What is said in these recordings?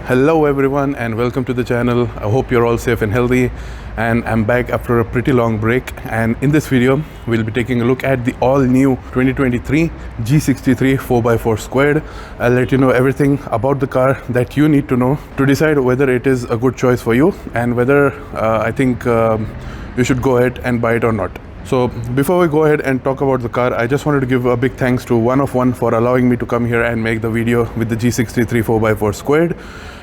Hello everyone and welcome to the channel. I hope you're all safe and healthy, and I'm back after a pretty long break, and in this video we'll be taking a look at the all new 2023 G63 4x4 squared. I'll let you know everything about the car that you need to know to decide whether it is a good choice for you and whether I think you should go ahead and buy it or not. So before we go ahead and talk about the car, I just wanted to give a big thanks to One of One for allowing me to come here and make the video with the G63 4x4 squared.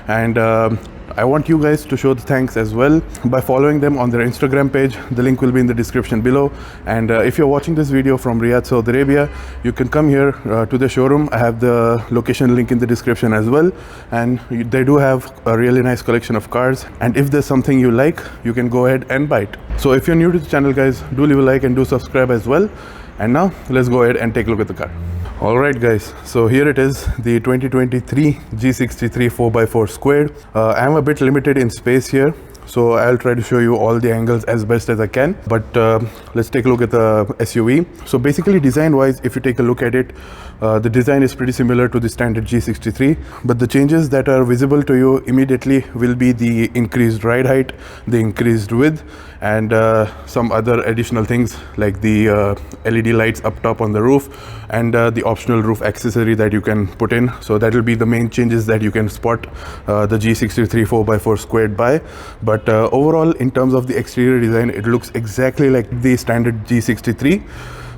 And I want you guys to show the thanks as well by following them on their Instagram page. The link will be in the description below. And if you're watching this video from Riyadh, Saudi Arabia, you can come here to the showroom. I have the location link in the description as well. And they do have a really nice collection of cars. And if there's something you like, you can go ahead and buy it. So if you're new to the channel, guys, do leave a like and do subscribe as well. And now let's go ahead and take a look at the car. Alright guys, so here it is, the 2023 G63 4x4 squared. I'm a bit limited in space here, so I'll try to show you all the angles as best as I can. But let's take a look at the SUV. So basically, design wise, if you take a look at it, the design is pretty similar to the standard G63, but the changes that are visible to you immediately will be the increased ride height, the increased width, and some other additional things like the LED lights up top on the roof and the optional roof accessory that you can put in. So that will be the main changes that you can spot the G63 4x4 squared by. But overall, in terms of the exterior design, it looks exactly like the standard G63.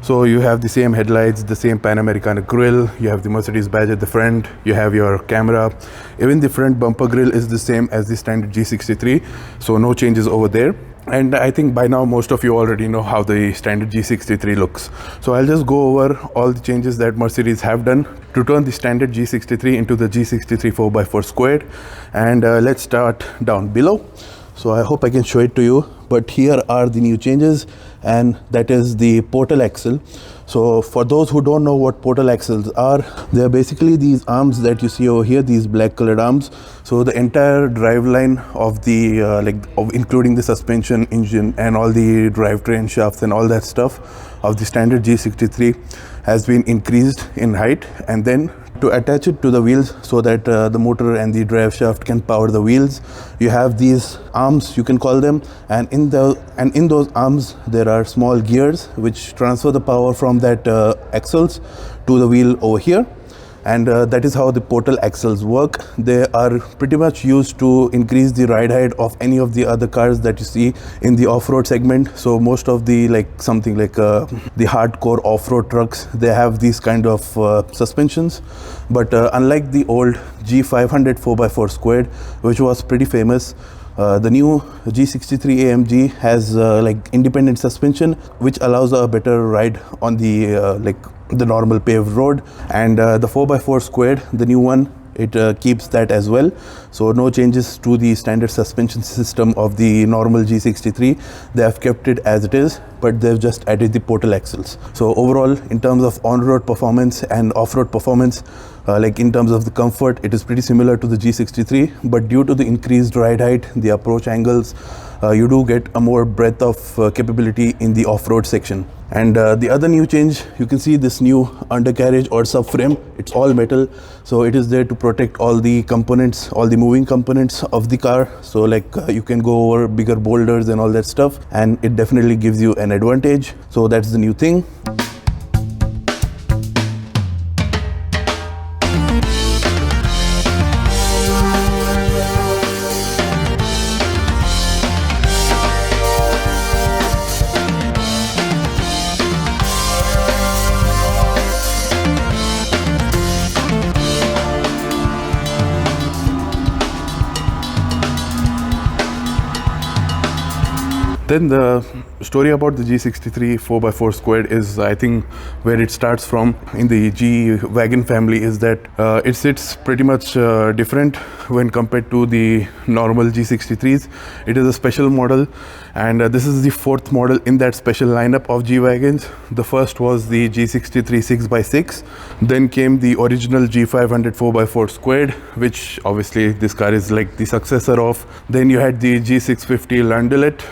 So you have the same headlights, the same Pan Americana grille, you have the Mercedes badge at the front, you have your camera. Even the front bumper grille is the same as the standard G63, so no changes over there. And I think by now most of you already know how the standard G63 looks. So I'll just go over all the changes that Mercedes have done to turn the standard G63 into the G63 4x4 squared. And let's start down below. So I hope I can show it to you, but here are the new changes, and that is the portal axle. So for those who don't know what portal axles are, they are basically these arms that you see over here, these black colored arms. So the entire driveline of the including the suspension, engine, and all the drivetrain shafts and all that stuff of the standard G63 has been increased in height, and then to attach it to the wheels so that the motor and the drive shaft can power the wheels, you have these arms, you can call them, and in those arms there are small gears which transfer the power from that axles to the wheel over here. And that is how the portal axles work. They are pretty much used to increase the ride height of any of the other cars that you see in the off-road segment. So most of the the hardcore off-road trucks, they have these kind of suspensions. But unlike the old G500 4x4 squared, which was pretty famous, the new G63 AMG has independent suspension, which allows a better ride on the normal paved road. And the 4x4 squared, the new one, it keeps that as well. So no changes to the standard suspension system of the normal G63. They have kept it as it is, but they've just added the portal axles. So overall, in terms of on-road performance and off-road performance, in terms of the comfort, it is pretty similar to the G63, but due to the increased ride height, the approach angles, you do get a more breadth of capability in the off-road section. And the other new change, you can see this new undercarriage or subframe. It's all metal, so it is there to protect all the components, all the moving components of the car. So you can go over bigger boulders and all that stuff, and it definitely gives you an advantage. So that's the new thing. Then the story about the G63 4x4 squared is, I think, where it starts from in the G wagon family is that it sits pretty much different when compared to the normal G63s. It is a special model, and this is the fourth model in that special lineup of G wagons. The first was the G63 6x6, then came the original G500 4x4 squared, which obviously this car is like the successor of. Then you had the G650 Landaulet,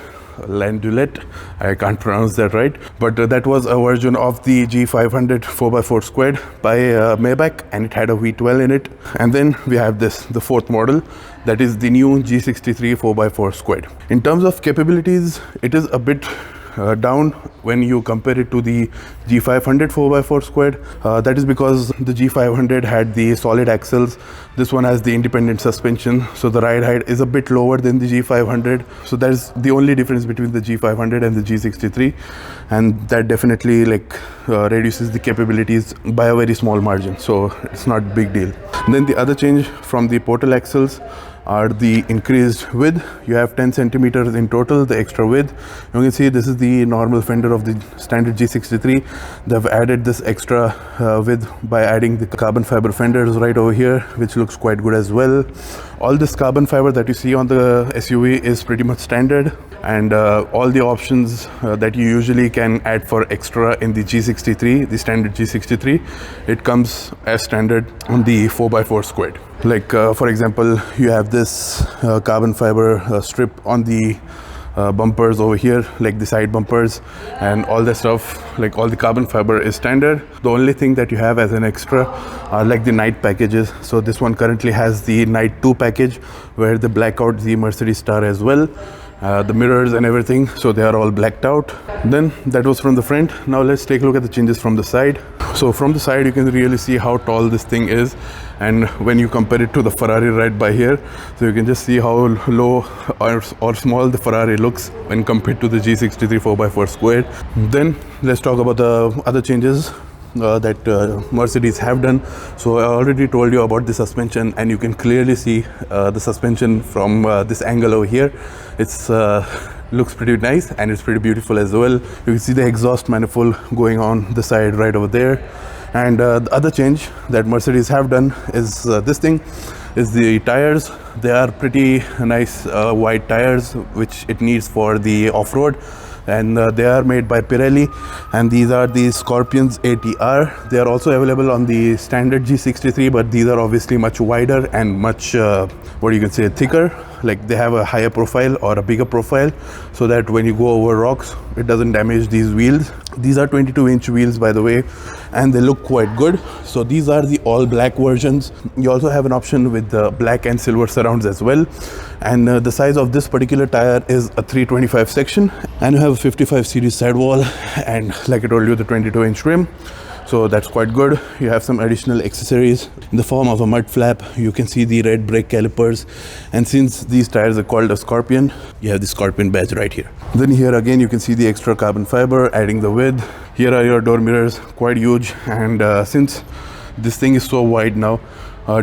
Landaulet. I can't pronounce that right, but that was a version of the G500 4x4 squared by Maybach, and it had a V12 in it. And then we have this, the fourth model, that is the new G63 4x4 squared. In terms of capabilities, it is a bit down when you compare it to the G500 4x4 squared. That is because the G500 had the solid axles. This one has the independent suspension, so the ride height is a bit lower than the G500. So that is the only difference between the G500 and the G63, and that definitely reduces the capabilities by a very small margin, so it's not a big deal. Then the other change from the portal axles are the increased width. You have 10 centimeters in total, the extra width. You can see this is the normal fender of the standard G63. They've added this extra width by adding the carbon fiber fenders right over here, which looks quite good as well. All this carbon fiber that you see on the SUV is pretty much standard, and all the options that you usually can add for extra in the G63, the standard G63, it comes as standard on the 4x4 squared. For example, you have this carbon fiber strip on the bumpers over here, like the side bumpers and all that stuff. All the carbon fiber is standard. The only thing that you have as an extra are the night packages. So this one currently has the night 2 package, where they black out the Mercedes star as well, the mirrors and everything, so they are all blacked out. Then that was from the front. Now let's take a look at the changes from the side. So from the side you can really see how tall this thing is, and when you compare it to the Ferrari right by here, so you can just see how low or small the Ferrari looks when compared to the G63 4x4 squared. Then let's talk about the other changes that Mercedes have done. So I already told you about the suspension, and you can clearly see the suspension from this angle over here. It's looks pretty nice, and it's pretty beautiful as well. You can see the exhaust manifold going on the side right over there. And the other change that Mercedes have done is this thing, is the tires. They are pretty nice wide tires, which it needs for the off-road, and they are made by Pirelli, and these are the Scorpions ATR. They are also available on the standard G63, but these are obviously much wider and much thicker. They have a higher profile or a bigger profile, so that when you go over rocks, it doesn't damage these wheels. These are 22-inch wheels, by the way, and they look quite good. So these are the all black versions. You also have an option with the black and silver surrounds as well, and the size of this particular tire is a 325 section, and you have a 55 series sidewall, and like I told you, the 22-inch rim. So that's quite good. You have some additional accessories in the form of a mud flap. You can see the red brake calipers, and since these tires are called a Scorpion, you have the Scorpion badge right here. Then here again you can see the extra carbon fiber adding the width. Here are your door mirrors, quite huge, and since this thing is so wide now,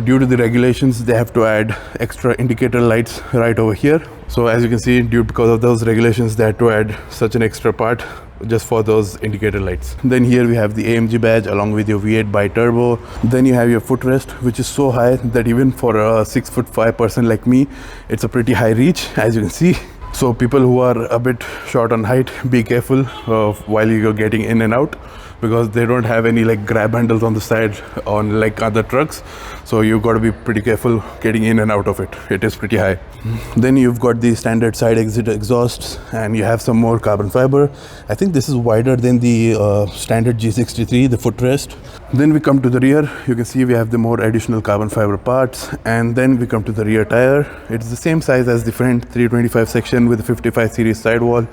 due to the regulations, they have to add extra indicator lights right over here. So as you can see, because of those regulations, they had to add such an extra part just for those indicator lights. Then here we have the AMG badge along with your V8 bi-turbo. Then you have your footrest, which is so high that even for a 6'5" person like me, it's a pretty high reach, as you can see. So people who are a bit short on height, be careful while you're getting in and out, because they don't have any grab handles on the side on other trucks. So you've got to be pretty careful getting in and out of it. It is pretty high. Then you've got the standard side exit exhausts, and you have some more carbon fiber. I think this is wider than the standard G63, the footrest. Then we come to the rear. You can see we have the more additional carbon fiber parts, and then we come to the rear tire. It's the same size as the front, 325 section with a 55 series sidewall.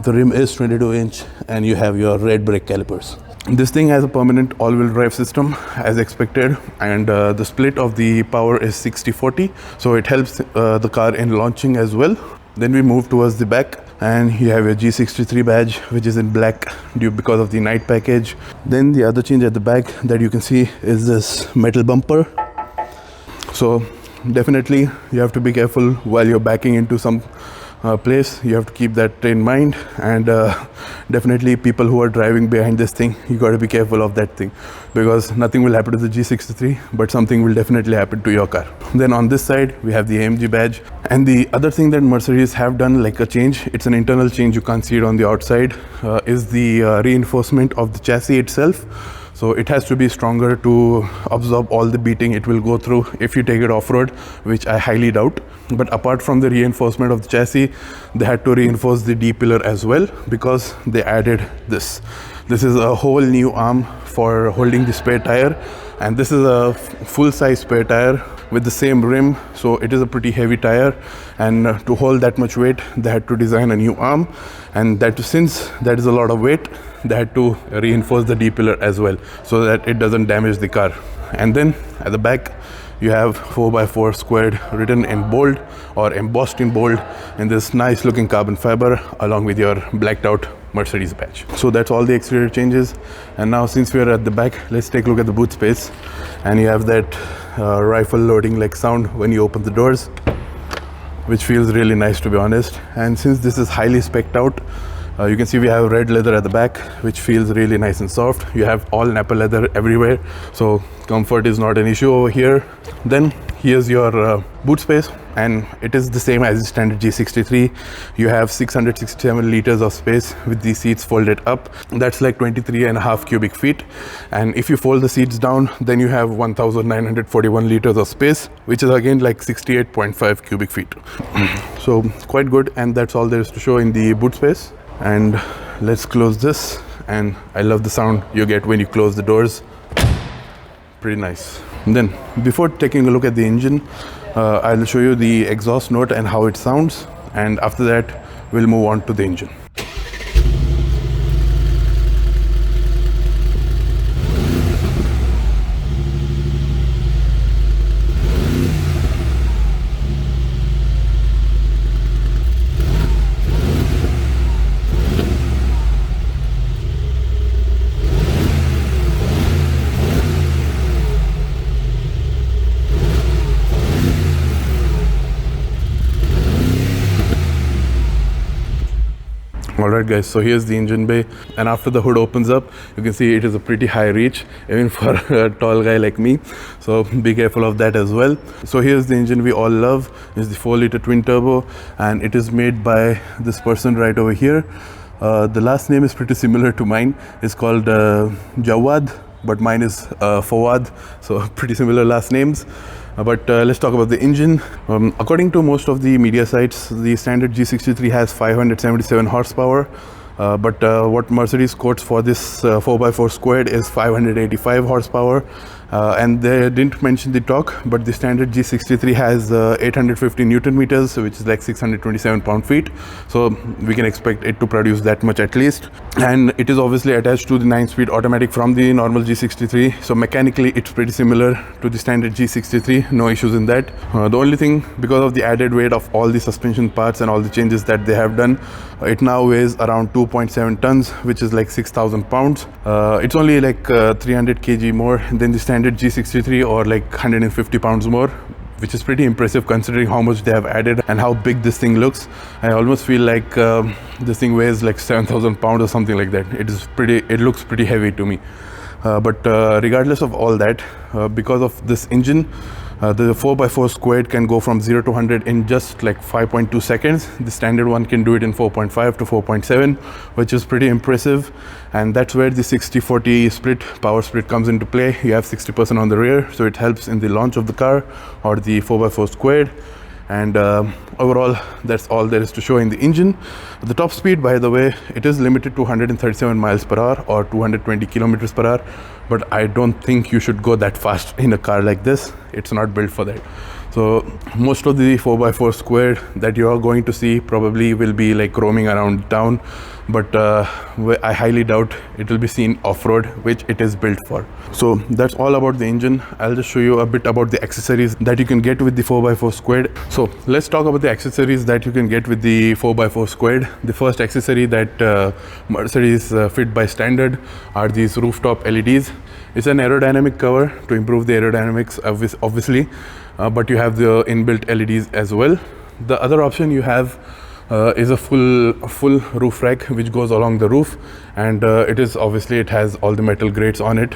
The rim is 22-inch, and you have your red brake calipers. This thing has a permanent all-wheel drive system as expected, and the split of the power is 60-40, so it helps the car in launching as well. Then we move towards the back, and you have your G63 badge, which is in black because of the night package. Then the other change at the back that you can see is this metal bumper. So definitely you have to be careful while you're backing into some place. You have to keep that in mind, and definitely people who are driving behind this thing, you got to be careful of that thing, because nothing will happen to the G63, but something will definitely happen to your car. Then on this side we have the AMG badge, and the other thing that Mercedes have done, like a change, it's an internal change, you can't see it on the outside, is the reinforcement of the chassis itself. so it has to be stronger to absorb all the beating it will go through if you take it off-road, which I highly doubt. But apart from the reinforcement of the chassis, they had to reinforce the D pillar as well, because they added this. This is a whole new arm for holding the spare tire, and this is a full-size spare tire with the same rim, so it is a pretty heavy tire, and to hold that much weight they had to design a new arm, and that since that is a lot of weight, they had to reinforce the D pillar as well so that it doesn't damage the car. And then at the back you have 4x4 squared written in bold or embossed in bold in this nice looking carbon fiber, along with your blacked out Mercedes badge. So that's all the exterior changes. And now, since we are at the back, let's take a look at the boot space. And you have that rifle loading like sound when you open the doors, which feels really nice, to be honest. And since this is highly spec'd out, you can see we have red leather at the back, which feels really nice and soft. You have all Nappa leather everywhere, so comfort is not an issue over here. Then here's your boot space, and it is the same as the standard G63. You have 667 liters of space with the seats folded up. That's like 23.5 cubic feet. And if you fold the seats down, then you have 1941 liters of space, which is again like 68.5 cubic feet. So quite good, and that's all there is to show in the boot space. And let's close this, and I love the sound you get when you close the doors. Pretty nice. And then before taking a look at the engine, I'll show you the exhaust note and how it sounds, and after that we'll move on to the engine. Alright guys, so here's the engine bay, and after the hood opens up, you can see it is a pretty high reach, even for a tall guy like me, so be careful of that as well. So here's the engine we all love. It's the 4-liter twin turbo, and it is made by this person right over here. The last name is pretty similar to mine. It's called Jawad, but mine is Fawad, so pretty similar last names. But let's talk about the engine. According to most of the media sites, the standard G63 has 577 horsepower, but what Mercedes quotes for this 4x4 squared is 585 horsepower. And they didn't mention the torque, but the standard G63 has 850 Newton meters, which is like 627 pound-feet. So we can expect it to produce that much at least. And it is obviously attached to the 9-speed automatic from the normal G63. So mechanically, it's pretty similar to the standard G63. No issues in that. The only thing, because of the added weight of all the suspension parts and all the changes that they have done, it now weighs around 2.7 tons, which is like 6,000 pounds. It's only like 300 kg more than the standard G63, or like 150 pounds more, which is pretty impressive considering how much they have added and how big this thing looks. I almost feel like this thing weighs like 7,000 pounds or something like that. It looks pretty heavy to me. But regardless of all that, because of this engine, the 4x4 squared can go from 0 to 100 in just like 5.2 seconds. The standard one can do it in 4.5 to 4.7, which is pretty impressive. And that's where the 60-40 power split comes into play. You have 60% on the rear, so it helps in the launch of the car or the 4x4 squared. And overall, that's all there is to show in the engine. The top speed, by the way, it is limited to 137 miles per hour or 220 kilometers per hour, but I don't think you should go that fast in a car like this. It's not built for that. So most of the 4x4 squared that you are going to see probably will be like roaming around town, but I highly doubt it will be seen off-road, which it is built for. So that's all about the engine. I'll just show you a bit about the accessories that you can get with the 4x4 squared. So let's talk about the accessories that you can get with the 4x4 squared. The first accessory that Mercedes fit by standard are these rooftop LEDs. It's an aerodynamic cover to improve the aerodynamics, obviously, but you have the inbuilt LEDs as well. The other option you have is a full roof rack which goes along the roof, and it has all the metal grates on it.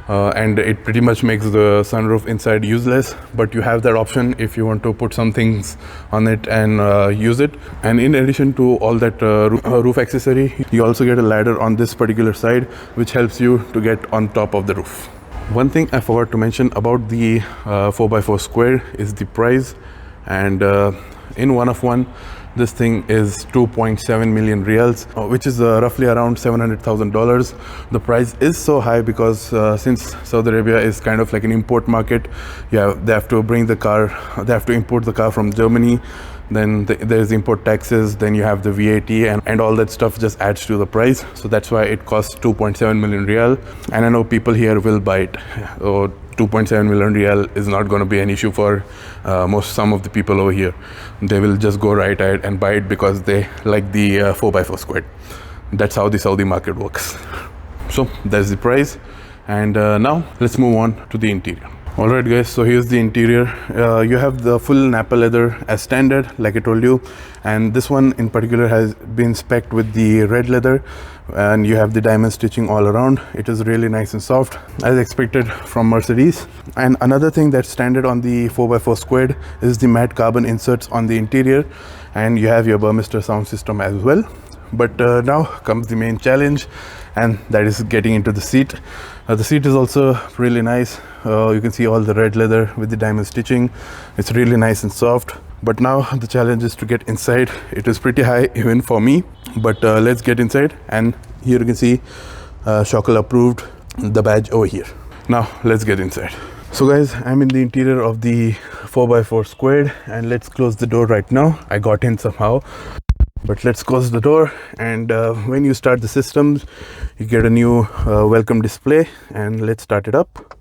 and it pretty much makes the sunroof inside useless, but you have that option if you want to put some things on it and use it. And in addition to all that roof accessory, you also get a ladder on this particular side, which helps you to get on top of the roof. One thing I forgot to mention about the 4x4 square is the price, and in one of one, this thing is 2.7 million reals, which is roughly around $700,000. The price is so high because since Saudi Arabia is kind of like an import market, they have to import the car from Germany. Then there's import taxes, then you have the VAT, and all that stuff just adds to the price. So that's why it costs 2.7 million real. And I know people here will buy it. So 2.7 million real is not going to be an issue for some of the people over here. They will just go right ahead and buy it because they like the 4x4 squared. That's how the Saudi market works. So that's the price. And now let's move on to the interior. Alright guys, so here's the interior. You have the full Napa leather as standard, like I told you, and this one in particular has been specced with the red leather, and you have the diamond stitching all around. It is really nice and soft, as expected from Mercedes. And another thing that's standard on the 4x4 squared is the matte carbon inserts on the interior, and you have your Burmester sound system as well. But now comes the main challenge, and that is getting into the seat. The seat is also really nice. You can see all the red leather with the diamond stitching. It's really nice and soft. But now the challenge is to get inside. It is pretty high even for me, but let's get inside. And here you can see Shockle approved, the badge over here. Now let's get inside. So guys, I'm in the interior of the 4x4 squared, and let's close the door right now. I got in somehow, but let's close the door. And when you start the systems, you get a new welcome display, and let's start it up.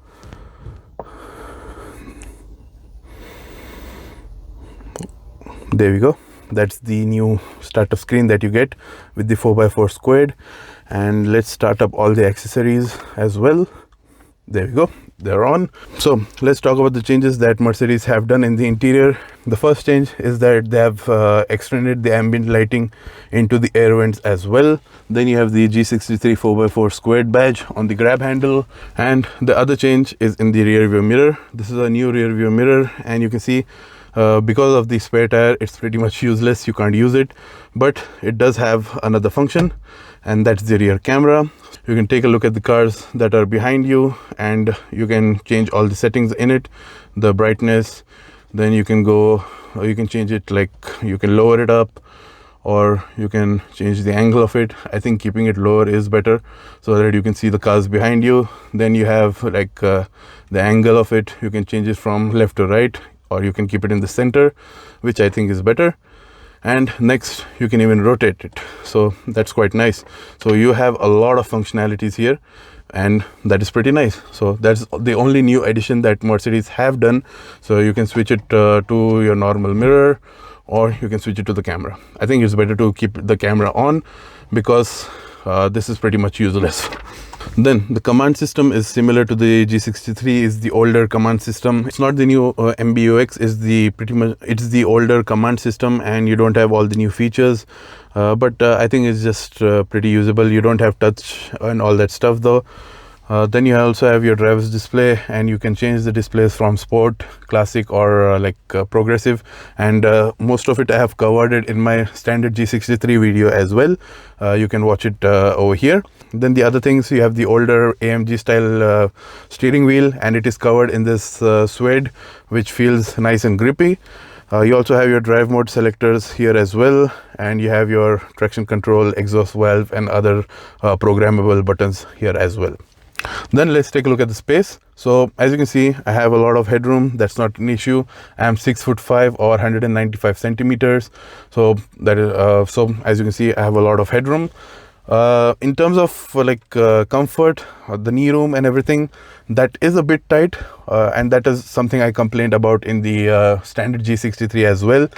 There we go. That's the new startup screen that you get with the 4x4 squared. And let's start up all the accessories as well. There we go, they're on. So let's talk about the changes that Mercedes have done in the interior. The first change is that they have extended the ambient lighting into the air vents as well. Then you have the G63 4x4 squared badge on the grab handle. And the other change is in the rear view mirror. This is a new rear view mirror, and you can see because of the spare tire, it's pretty much useless. You can't use it, but it does have another function, and that's the rear camera. You can take a look at the cars that are behind you, and you can change all the settings in it, the brightness. Then you can change it, like you can lower it up, or you can change the angle of it. I think keeping it lower is better so that you can see the cars behind you. Then you have like the angle of it. You can change it from left to right, or you can keep it in the center, which I think is better. And next, you can even rotate it, so that's quite nice. So you have a lot of functionalities here, and that is pretty nice. So that's the only new addition that Mercedes have done. So you can switch it to your normal mirror, or you can switch it to the camera. I think it's better to keep the camera on because this is pretty much useless. Then the command system is similar to the G63, is the older command system. It's not the new MBUX, it's the older command system, and you don't have all the new features. But I think it's just pretty usable. You don't have touch and all that stuff though. Then you also have your driver's display, and you can change the displays from sport, classic, or progressive. And most of it I have covered it in my standard G63 video as well. You can watch it over here. Then the other things, you have the older AMG style steering wheel, and it is covered in this suede, which feels nice and grippy. You also have your drive mode selectors here as well, and you have your traction control, exhaust valve, and other programmable buttons here as well. Then let's take a look at the space. So as you can see, I have a lot of headroom. That's not an issue. I'm 6'5" or 195 centimeters. So that is so as you can see, I have a lot of headroom. In terms of comfort, the knee room and everything, that is a bit tight, and that is something I complained about in the standard G63 as well.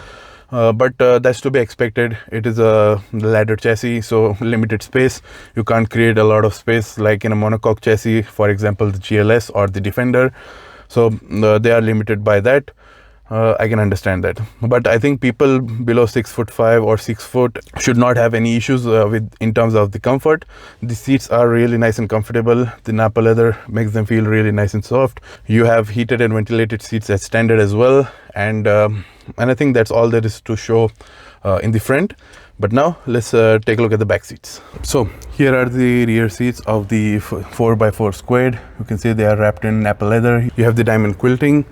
But that's to be expected. It is a ladder chassis, so limited space. You can't create a lot of space like in a monocoque chassis, for example the GLS or the Defender. So they are limited by that. I can understand that. But I think people below 6'5" or 6 foot should not have any issues with in terms of the comfort. The seats are really nice and comfortable. The Napa leather makes them feel really nice and soft. You have heated and ventilated seats as standard as well, and I think that's all there is to show in the front. But now let's take a look at the back seats. So here are the rear seats of the 4x4 squared. You can see they are wrapped in Napa leather. You have the diamond quilting,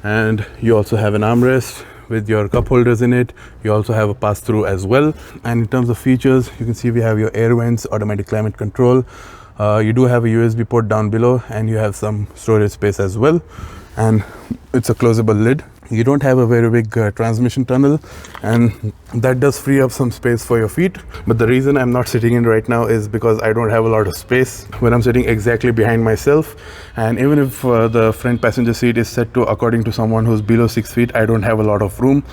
and you also have an armrest with your cup holders in it. You also have a pass-through as well. And in terms of features, you can see we have your air vents, automatic climate control. You do have a USB port down below, and you have some storage space as well. And it's a closable lid. You don't have a very big transmission tunnel, and that does free up some space for your feet. But the reason I'm not sitting in right now is because I don't have a lot of space when I'm sitting exactly behind myself. And even if the front passenger seat is set to according to someone who's below 6 feet, I don't have a lot of room.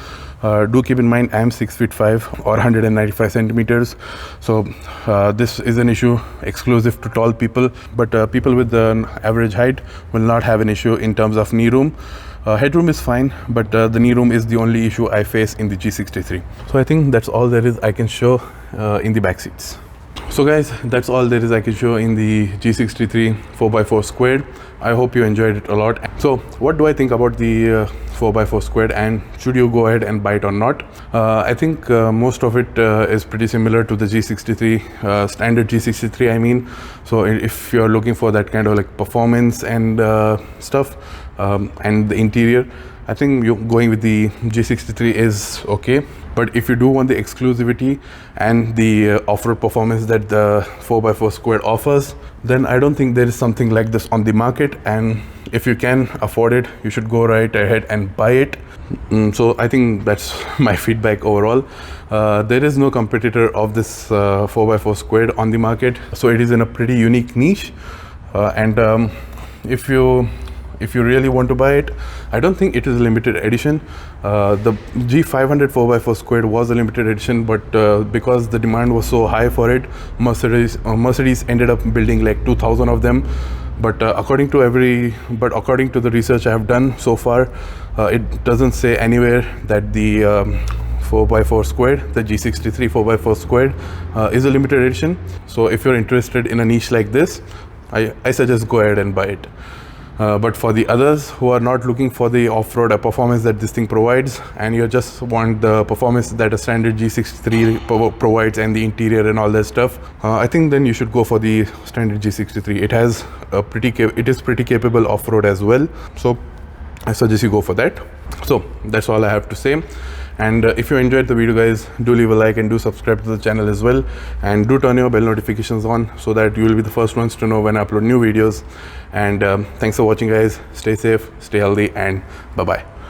Do keep in mind I'm 6'5" or 195 centimeters, so this is an issue exclusive to tall people, but people with an average height will not have an issue in terms of knee room. Headroom is fine, but the knee room is the only issue I face in the G63. So I think that's all there is I can show in the back seats. So guys, that's all there is I can show in the G63 4x4 squared. I hope you enjoyed it a lot. So what do I think about the 4x4 squared, and should you go ahead and buy it or not? I think most of it is pretty similar to the G63, standard G63 I mean. So if you're looking for that kind of like performance and stuff, and the interior, I think you going with the G63 is okay. But if you do want the exclusivity and the off-road performance that the 4x4 squared offers, then I don't think there is something like this on the market. And if you can afford it, you should go right ahead and buy it. So I think that's my feedback overall. There is no competitor of this 4x4 squared on the market, so it is in a pretty unique niche. And if you really want to buy it, I don't think it is a limited edition. The G500 4x4 squared was a limited edition, but because the demand was so high for it, Mercedes ended up building like 2,000 of them. But according to the research I have done so far, it doesn't say anywhere that the 4x4 squared, the G63 4x4 squared, is a limited edition. So if you're interested in a niche like this, I suggest go ahead and buy it. But for the others who are not looking for the off-road performance that this thing provides, and you just want the performance that a standard G63 provides and the interior and all that stuff, I think then you should go for the standard G63. It has it is pretty capable off-road as well, so I suggest you go for that. So that's all I have to say. And if you enjoyed the video, guys, do leave a like and do subscribe to the channel as well, and do turn your bell notifications on so that you will be the first ones to know when I upload new videos. And thanks for watching, guys. Stay safe, stay healthy, and bye bye.